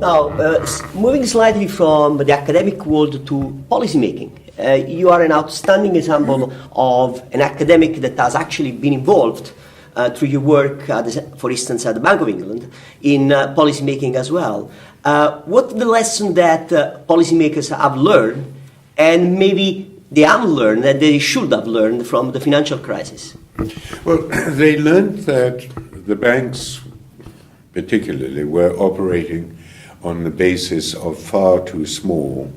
Now, moving slightly from the academic world to policy making, you are an outstanding example of an academic that has actually been involved through your work, for instance, at the Bank of England, in policy making as well. What the lesson that policymakers have learned, and maybe they haven't learned, that they should have learned from the financial crisis? Well, they learned that the banks, particularly, were operating on the basis of far too small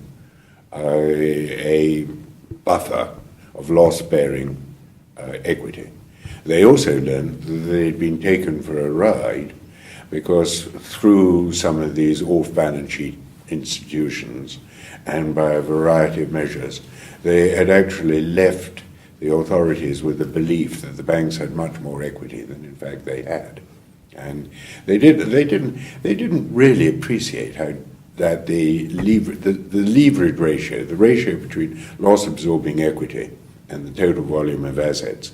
a buffer of loss-bearing equity. They also learned that they'd been taken for a ride because through some of these off-balance sheet institutions and by a variety of measures, they had actually left the authorities with the belief that the banks had much more equity than in fact they had. And they didn't really appreciate how that the leverage ratio, the ratio between loss-absorbing equity and the total volume of assets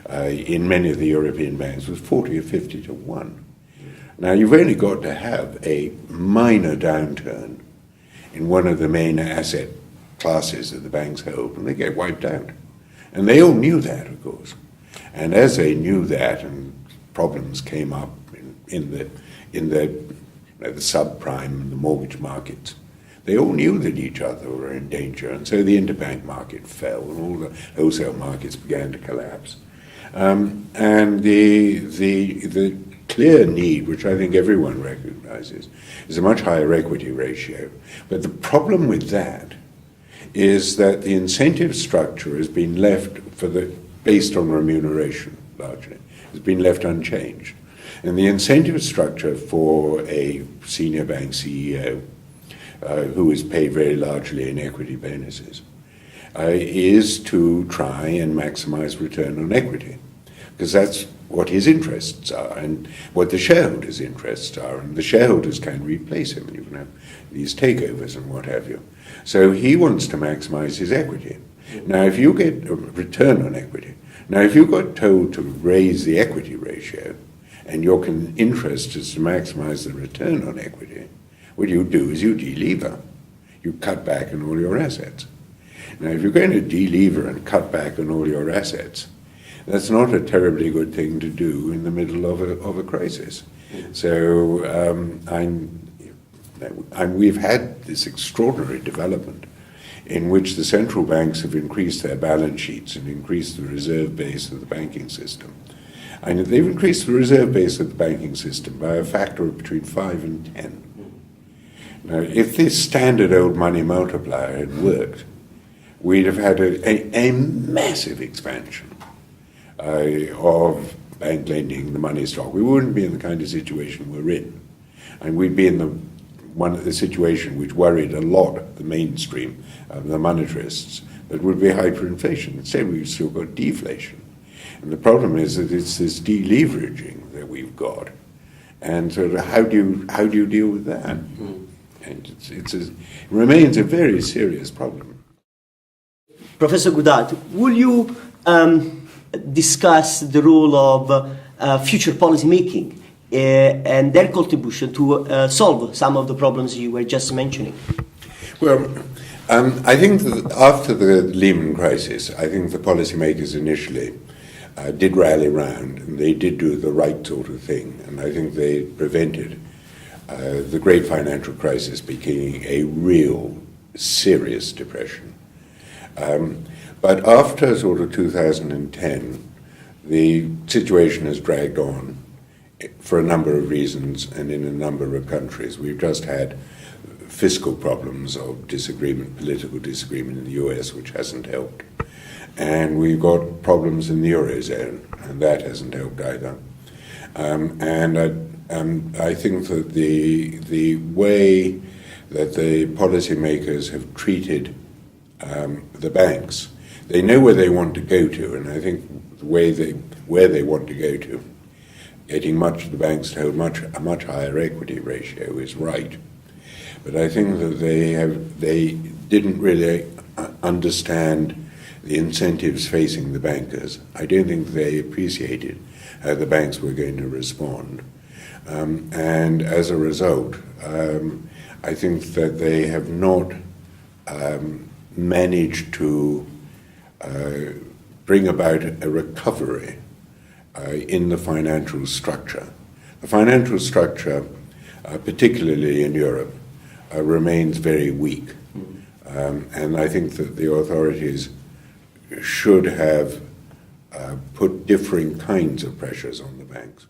in many of the European banks was 40 or 50 to 1. Now, you've only got to have a minor downturn in one of the main asset classes that the banks hold, and they get wiped out. And they all knew that, of course. And as they knew that, and problems came up in the subprime and the mortgage markets, they all knew that each other were in danger, and so the interbank market fell, and all the wholesale markets began to collapse. And the clear need, which I think everyone recognizes, is a much higher equity ratio. But the problem with that is that the incentive structure has been left based on remuneration, largely, has been left unchanged. And the incentive structure for a senior bank CEO who is paid very largely in equity bonuses is to try and maximize return on equity, because that's what his interests are and what the shareholders' interests are, and the shareholders can replace him, and you can have these takeovers and what have you. So he wants to maximize his equity. Now, if you get a return on equity, now if you got told to raise the equity ratio and your interest is to maximize the return on equity, what you do is you delever. You cut back on all your assets. Now, if you're going to delever and cut back on all your assets, that's not a terribly good thing to do in the middle of a crisis. So we've had this extraordinary development in which the central banks have increased their balance sheets and increased the reserve base of the banking system. And they've increased the reserve base of the banking system by a factor of between 5 and 10. Now, if this standard old money multiplier had worked, we'd have had a massive expansion of bank lending, the money stock. We wouldn't be in the kind of situation we're in. And we'd be in the situation which worried a lot the mainstream of the monetarists, that would be hyperinflation. Instead, we've still got deflation. And the problem is that it's this deleveraging that we've got. And sort of how do you deal with that? And it remains a very serious problem. Professor Goodhart, will you discuss the role of future policy making and their contribution to solve some of the problems you were just mentioning? Well, I think that after the Lehman crisis, I think the policymakers initially did rally round, and they did do the right sort of thing, and I think they prevented the great financial crisis becoming a real serious depression. But after sort of 2010, the situation has dragged on for a number of reasons and in a number of countries. We've just had fiscal problems of disagreement, political disagreement in the US, which hasn't helped. And we've got problems in the Eurozone, and that hasn't helped either. And I think that the way that the policymakers have treated the banks, they know where they want to go to, and I think where they want to go to, getting much of the banks to hold a much higher equity ratio is right. But I think that they didn't really understand the incentives facing the bankers. I don't think they appreciated how the banks were going to respond. And as a result, I think that they have not managed to bring about a recovery in the financial structure. The financial structure, particularly in Europe, remains very weak. And I think that the authorities should have put differing kinds of pressures on the banks.